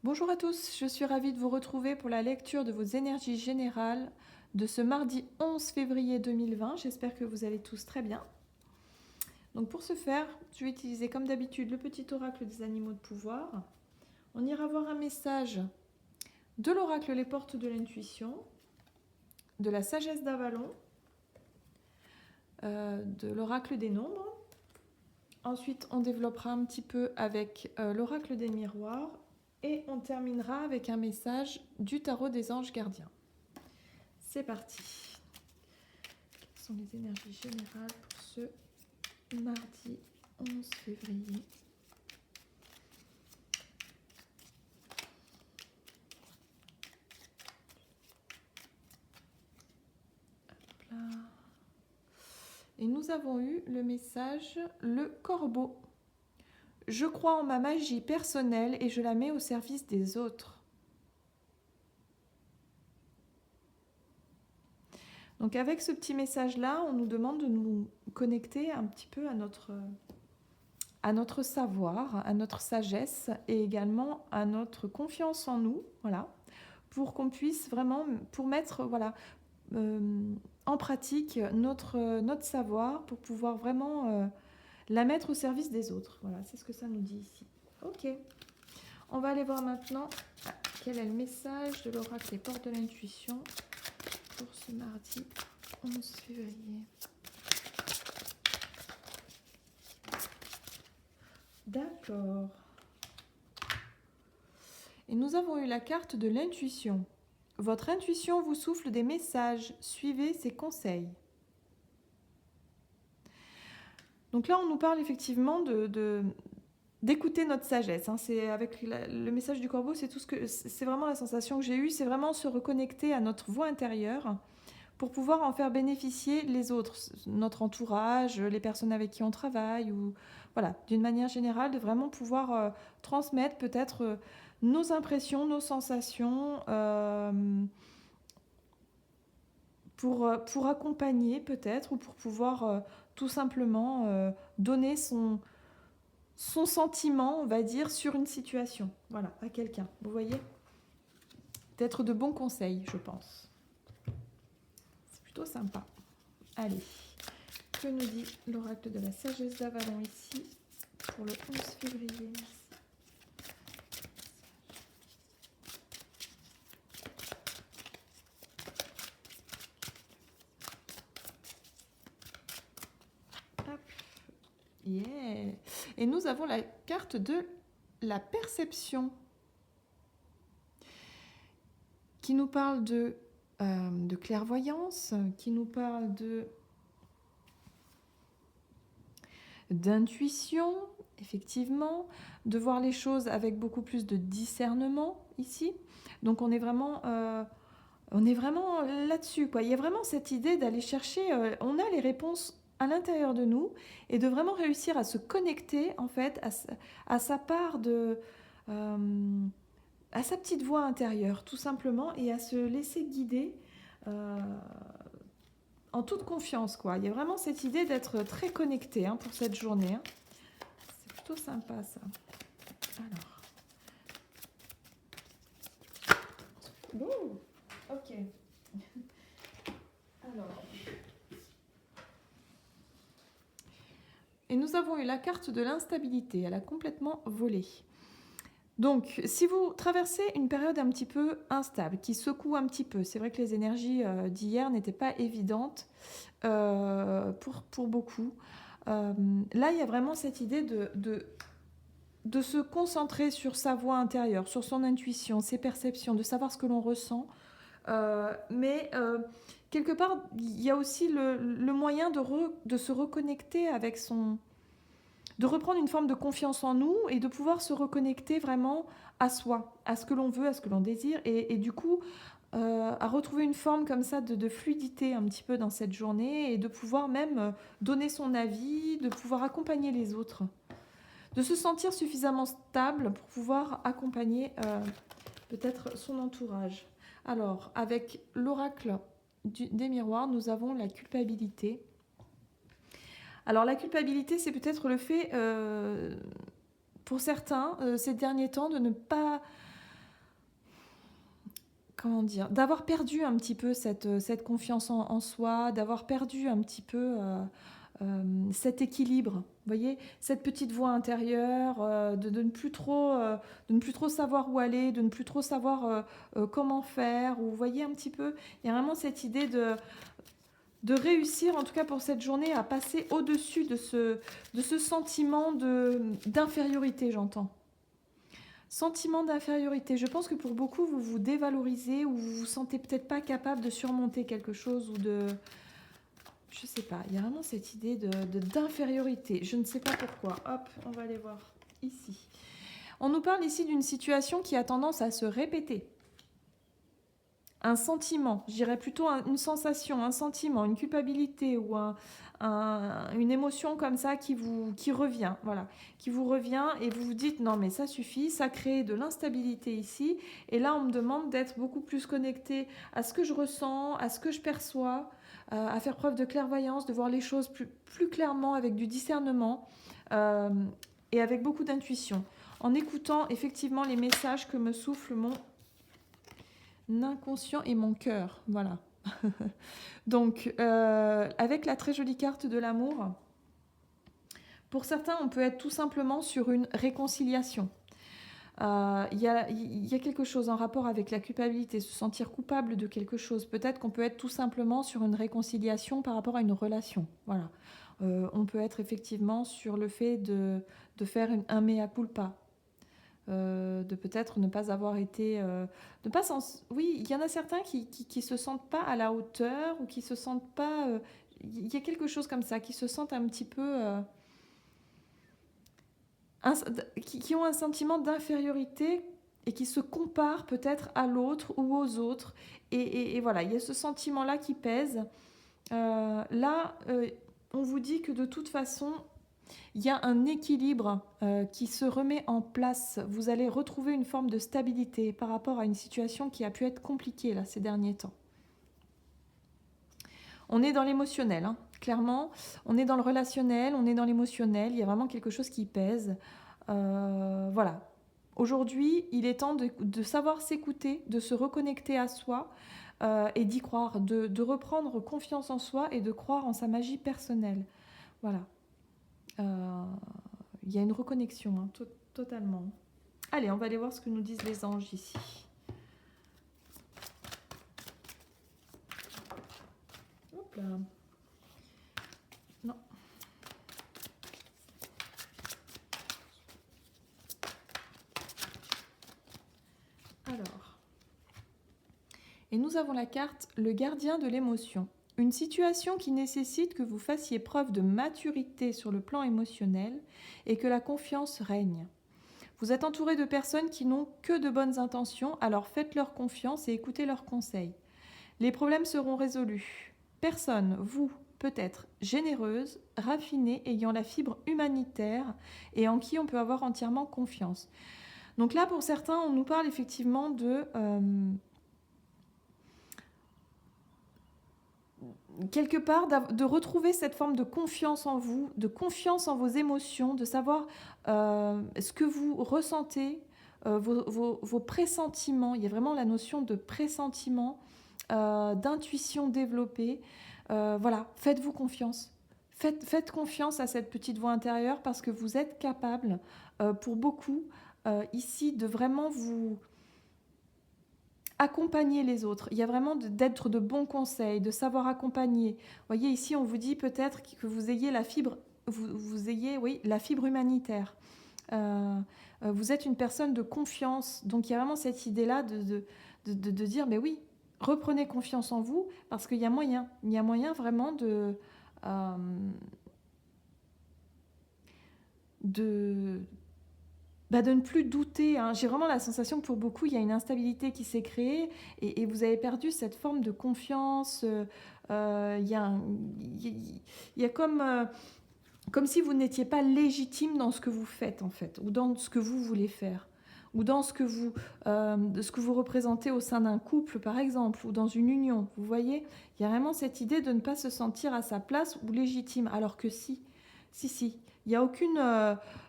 Bonjour à tous, je suis ravie de vous retrouver pour la lecture de vos énergies générales de ce mardi 11 février 2020. J'espère que vous allez tous très bien. Donc pour ce faire, je vais utiliser comme d'habitude le petit oracle des animaux de pouvoir. On ira voir un message de l'oracle Les Portes de l'Intuition, de la sagesse d'Avalon, de l'oracle des nombres. Ensuite, on développera un petit peu avec l'oracle des miroirs et on terminera avec un message du tarot des anges gardiens. C'est parti. Quelles sont les énergies générales pour ce mardi 11 février? Hop là. Et nous avons eu le message le corbeau. Je crois en ma magie personnelle et je la mets au service des autres. Donc avec ce petit message-là, on nous demande de nous connecter un petit peu à notre savoir, à notre sagesse et également à notre confiance en nous, voilà, pour qu'on puisse vraiment, pour mettre, voilà, en pratique notre savoir, pour pouvoir vraiment la mettre au service des autres. Voilà, c'est ce que ça nous dit ici. Ok, on va aller voir maintenant quel est le message de l'oracle des portes de l'intuition pour ce mardi 11 février. D'accord. Et nous avons eu la carte de l'intuition. Votre intuition vous souffle des messages. Suivez ses conseils. Donc là, on nous parle effectivement d'écouter notre sagesse. C'est avec le message du corbeau, c'est vraiment la sensation que j'ai eue. C'est vraiment se reconnecter à notre voix intérieure pour pouvoir en faire bénéficier les autres, notre entourage, les personnes avec qui on travaille, ou voilà, d'une manière générale, de vraiment pouvoir transmettre peut-être nos impressions, nos sensations, pour accompagner peut-être, ou pour pouvoir tout simplement donner son sentiment, on va dire, sur une situation, voilà, à quelqu'un. Vous voyez, d'être de bons conseils, je pense. C'est plutôt sympa. Allez, que nous dit l'oracle de la sagesse d'Avalon ici pour le 11 février? Hop. Yeah. Et nous avons la carte de la perception qui nous parle de clairvoyance, qui nous parle d'intuition, effectivement, de voir les choses avec beaucoup plus de discernement ici. Donc on est vraiment là-dessus, quoi. Il y a vraiment cette idée d'aller chercher, on a les réponses à l'intérieur de nous et de vraiment réussir à se connecter en fait à sa part à sa petite voix intérieure, tout simplement, et à se laisser guider en toute confiance, quoi. Il y a vraiment cette idée d'être très connecté pour cette journée. C'est plutôt sympa, ça. Alors. Ouh, ok. Alors. Et nous avons eu la carte de l'instabilité. Elle a complètement volé. Donc, si vous traversez une période un petit peu instable, qui secoue un petit peu, c'est vrai que les énergies d'hier n'étaient pas évidentes pour beaucoup. Là, il y a vraiment cette idée de se concentrer sur sa voix intérieure, sur son intuition, ses perceptions, de savoir ce que l'on ressent. Mais quelque part, il y a aussi le moyen de se reconnecter avec de reprendre une forme de confiance en nous et de pouvoir se reconnecter vraiment à soi, à ce que l'on veut, à ce que l'on désire, et du coup à retrouver une forme comme ça de fluidité un petit peu dans cette journée, et de pouvoir même donner son avis, de pouvoir accompagner les autres, de se sentir suffisamment stable pour pouvoir accompagner peut-être son entourage. Alors, avec l'oracle des miroirs, nous avons la culpabilité. Alors la culpabilité, c'est peut-être le fait, pour certains, ces derniers temps, de ne pas comment dire, d'avoir perdu un petit peu cette confiance en soi, d'avoir perdu un petit peu cet équilibre. Vous voyez, cette petite voix intérieure, de ne plus trop savoir où aller, de ne plus trop savoir comment faire. Ou vous voyez un petit peu, il y a vraiment cette idée de réussir, en tout cas pour cette journée, à passer au-dessus de ce sentiment d'infériorité, j'entends. Sentiment d'infériorité. Je pense que pour beaucoup, vous vous dévalorisez ou vous vous sentez peut-être pas capable de surmonter quelque chose ou de... Je sais pas, il y a vraiment cette idée d'infériorité. Je ne sais pas pourquoi. Hop, on va aller voir ici. On nous parle ici d'une situation qui a tendance à se répéter. Un sentiment, je dirais plutôt une sensation, un sentiment, une culpabilité ou une émotion comme ça qui revient, voilà, qui vous revient et vous vous dites non mais ça suffit, ça crée de l'instabilité ici et là on me demande d'être beaucoup plus connecté à ce que je ressens, à ce que je perçois, à faire preuve de clairvoyance, de voir les choses plus clairement avec du discernement et avec beaucoup d'intuition, en écoutant effectivement les messages que me souffle mon inconscient et mon cœur, voilà. Donc, avec la très jolie carte de l'amour, pour certains, on peut être tout simplement sur une réconciliation. Il y a quelque chose en rapport avec la culpabilité, se sentir coupable de quelque chose. Peut-être qu'on peut être tout simplement sur une réconciliation par rapport à une relation. Voilà. On peut être effectivement sur le fait de faire un mea culpa. De peut-être ne pas avoir été... Oui, il y en a certains qui se sentent pas à la hauteur ou qui se sentent pas... Il y a quelque chose comme ça, qui se sentent un petit peu... qui ont un sentiment d'infériorité et qui se comparent peut-être à l'autre ou aux autres. Et voilà, il y a ce sentiment-là qui pèse. On vous dit que de toute façon... Il y a un équilibre qui se remet en place. Vous allez retrouver une forme de stabilité par rapport à une situation qui a pu être compliquée là, ces derniers temps. On est dans l'émotionnel, hein, clairement. On est dans le relationnel, on est dans l'émotionnel. Il y a vraiment quelque chose qui pèse. Voilà. Aujourd'hui, il est temps de savoir s'écouter, de se reconnecter à soi et d'y croire, de reprendre confiance en soi et de croire en sa magie personnelle. Voilà. Il y a une reconnexion, hein, totalement. Allez, on va aller voir ce que nous disent les anges ici. Hop là. Non. Alors. Et nous avons la carte « Le gardien de l'émotion ». Une situation qui nécessite que vous fassiez preuve de maturité sur le plan émotionnel et que la confiance règne. Vous êtes entouré de personnes qui n'ont que de bonnes intentions, alors faites-leur confiance et écoutez leurs conseils. Les problèmes seront résolus. Personne, vous, peut-être généreuse, raffinée, ayant la fibre humanitaire et en qui on peut avoir entièrement confiance. Donc là, pour certains, on nous parle effectivement de... quelque part, de retrouver cette forme de confiance en vous, de confiance en vos émotions, de savoir ce que vous ressentez, vos pressentiments. Il y a vraiment la notion de pressentiment, d'intuition développée. Voilà, faites-vous confiance. Faites confiance à cette petite voix intérieure parce que vous êtes capable, pour beaucoup, ici, de vraiment vous... accompagner les autres. Il y a vraiment d'être de bons conseils, de savoir accompagner. Vous voyez, ici, on vous dit peut-être que vous ayez la fibre, vous ayez, oui, la fibre humanitaire. Vous êtes une personne de confiance. Donc, il y a vraiment cette idée-là de dire, mais oui, reprenez confiance en vous parce qu'il y a moyen. Il y a moyen vraiment de ne plus douter. Hein. J'ai vraiment la sensation que pour beaucoup, il y a une instabilité qui s'est créée et vous avez perdu cette forme de confiance. Il y a comme si vous n'étiez pas légitime dans ce que vous faites, en fait, ou dans ce que vous voulez faire, ou dans ce que vous représentez au sein d'un couple, par exemple, ou dans une union. Vous voyez, il y a vraiment cette idée de ne pas se sentir à sa place ou légitime, alors que si. Il n'y a aucune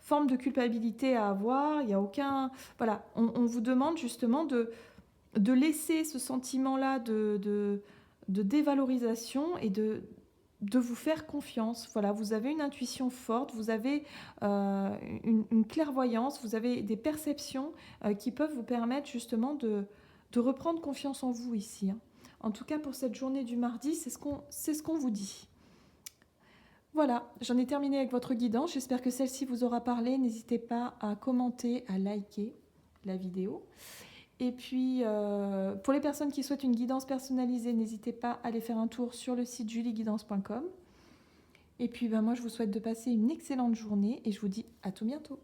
forme de culpabilité à avoir, il n'y a aucun... Voilà, on vous demande justement de laisser ce sentiment-là de dévalorisation et de vous faire confiance. Voilà, vous avez une intuition forte, vous avez une clairvoyance, vous avez des perceptions qui peuvent vous permettre justement de reprendre confiance en vous ici, hein. En tout cas, pour cette journée du mardi, c'est ce qu'on vous dit. Voilà, j'en ai terminé avec votre guidance. J'espère que celle-ci vous aura parlé. N'hésitez pas à commenter, à liker la vidéo. Et puis, pour les personnes qui souhaitent une guidance personnalisée, n'hésitez pas à aller faire un tour sur le site julieguidance.com. Et puis, moi, je vous souhaite de passer une excellente journée et je vous dis à tout bientôt.